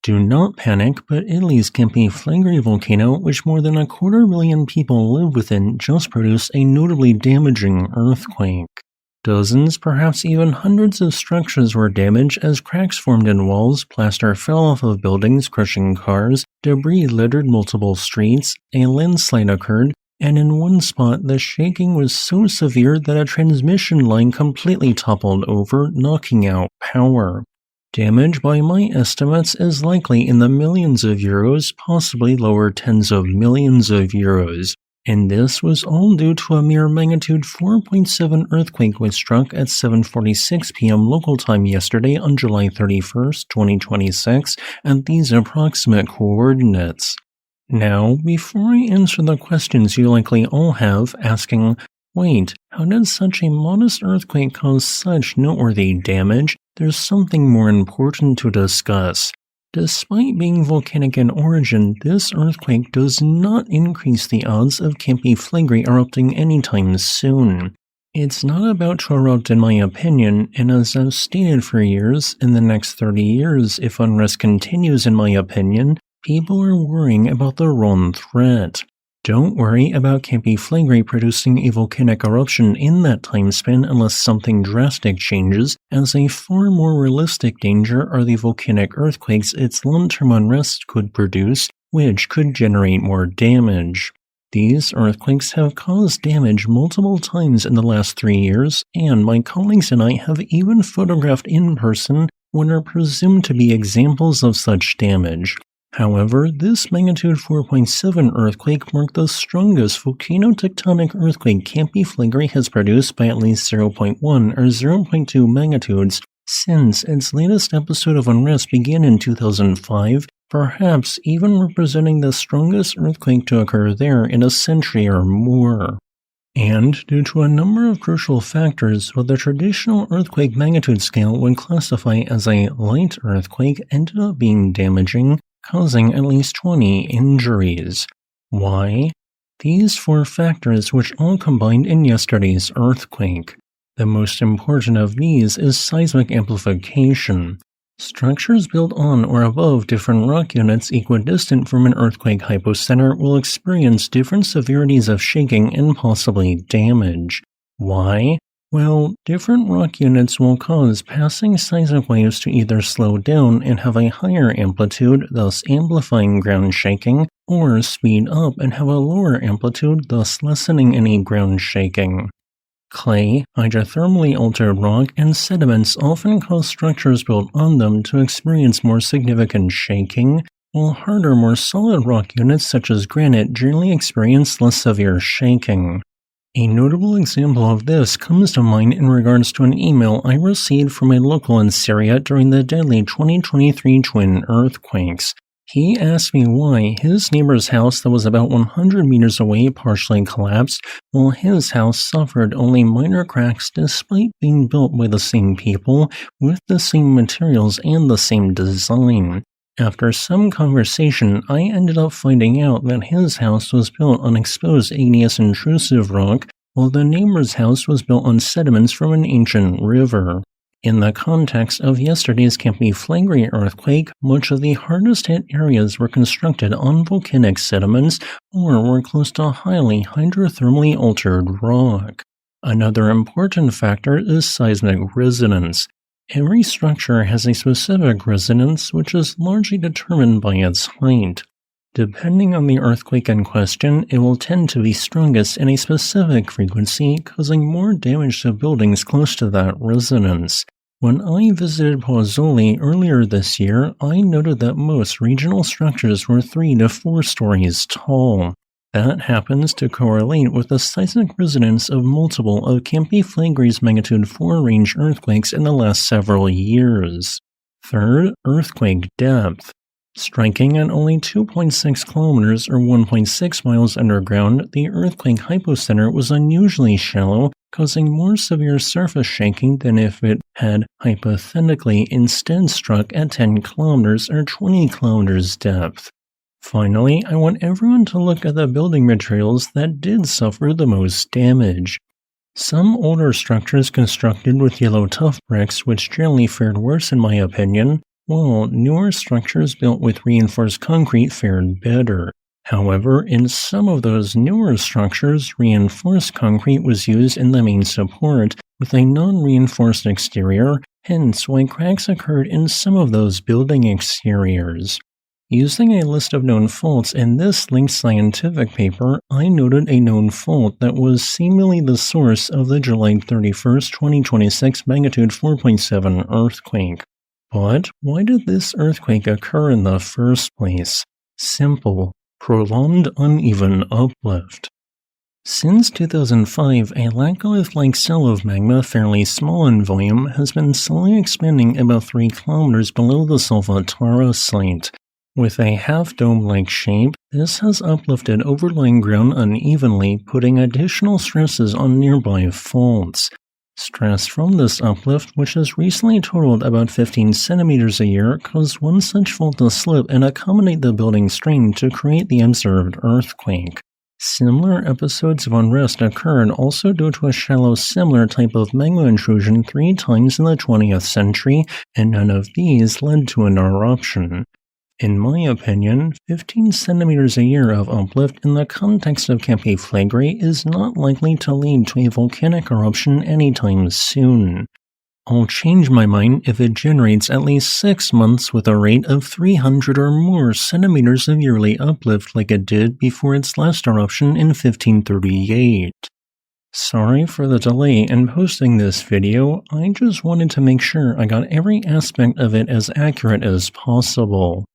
Do not panic, but Italy's Campi Flegrei Volcano, which more than 250,000 people live within, just produced a notably damaging earthquake. Dozens, perhaps even hundreds of structures were damaged as cracks formed in walls, plaster fell off of buildings, crushing cars, debris littered multiple streets, a landslide occurred, and in one spot the shaking was so severe that a transmission line completely toppled over, knocking out power. Damage, by my estimates, is likely in the millions of euros, possibly lower tens of millions of euros. And this was all due to a mere magnitude 4.7 earthquake which struck at 7:46 p.m. local time yesterday on July 31st, 2026, at these approximate coordinates. Now, before I answer the questions you likely all have, asking, wait, how did such a modest earthquake cause such noteworthy damage? There's something more important to discuss. Despite being volcanic in origin, this earthquake does not increase the odds of Campi Flegrei erupting anytime soon. It's not about to erupt in my opinion, and as I've stated for years, in the next 30 years, if unrest continues in my opinion, people are worrying about the wrong threat. Don't worry about Campi Flegrei producing a volcanic eruption in that time span unless something drastic changes, as a far more realistic danger are the volcanic earthquakes its long-term unrest could produce, which could generate more damage. These earthquakes have caused damage multiple times in the last 3 years, and my colleagues and I have even photographed in person what are presumed to be examples of such damage. However, this magnitude 4.7 earthquake marked the strongest volcano-tectonic earthquake Campi Flegrei has produced by at least 0.1 or 0.2 magnitudes since its latest episode of unrest began in 2005, perhaps even representing the strongest earthquake to occur there in a century or more. And due to a number of crucial factors, what the traditional earthquake magnitude scale would classify as a light earthquake ended up being damaging, causing at least 20 injuries. Why? These 4 factors which all combined in yesterday's earthquake. The most important of these is seismic amplification. Structures built on or above different rock units equidistant from an earthquake hypocenter will experience different severities of shaking and possibly damage. Why? Well, different rock units will cause passing seismic waves to either slow down and have a higher amplitude, thus amplifying ground shaking, or speed up and have a lower amplitude, thus lessening any ground shaking. Clay, hydrothermally altered rock, and sediments often cause structures built on them to experience more significant shaking, while harder, more solid rock units such as granite generally experience less severe shaking. A notable example of this comes to mind in regards to an email I received from a local in Syria during the deadly 2023 twin earthquakes. He asked me why his neighbor's house that was about 100 meters away partially collapsed, while his house suffered only minor cracks despite being built by the same people, with the same materials and the same design. After some conversation, I ended up finding out that his house was built on exposed igneous intrusive rock, while the neighbor's house was built on sediments from an ancient river. In the context of yesterday's Campi Flegrei earthquake, much of the hardest hit areas were constructed on volcanic sediments or were close to highly hydrothermally altered rock. Another important factor is seismic resonance. Every structure has a specific resonance which is largely determined by its height. Depending on the earthquake in question, it will tend to be strongest in a specific frequency, causing more damage to buildings close to that resonance. When I visited Pozzuoli earlier this year, I noted that most regional structures were 3 to 4 stories tall. That happens to correlate with the seismic resonance of multiple of Campi Flegrei's magnitude 4 range earthquakes in the last several years. Third, earthquake depth. Striking at only 2.6 kilometers or 1.6 miles underground, the earthquake hypocenter was unusually shallow, causing more severe surface shaking than if it had hypothetically instead struck at 10 kilometers or 20 kilometers depth. Finally, I want everyone to look at the building materials that did suffer the most damage. Some older structures constructed with yellow tuff bricks, which generally fared worse in my opinion, while newer structures built with reinforced concrete fared better. However, in some of those newer structures, reinforced concrete was used in the main support, with a non-reinforced exterior, hence why cracks occurred in some of those building exteriors. Using a list of known faults in this linked scientific paper, I noted a known fault that was seemingly the source of the July 31st, 2026 magnitude 4.7 earthquake. But why did this earthquake occur in the first place? Simple. Prolonged uneven uplift. Since 2005, a lactolith-like cell of magma fairly small in volume has been slowly expanding about 3 kilometers below the Solfatara site. With a half-dome-like shape, this has uplifted overlying ground unevenly, putting additional stresses on nearby faults. Stress from this uplift, which has recently totaled about 15 centimeters a year, caused one such fault to slip and accommodate the building strain to create the observed earthquake. Similar episodes of unrest occurred also due to a shallow similar type of magma intrusion 3 times in the 20th century, and none of these led to an eruption. In my opinion, 15 centimeters a year of uplift in the context of Campi Flegrei is not likely to lead to a volcanic eruption anytime soon. I'll change my mind if it generates at least 6 months with a rate of 300 or more centimeters of yearly uplift like it did before its last eruption in 1538. Sorry for the delay in posting this video, I just wanted to make sure I got every aspect of it as accurate as possible.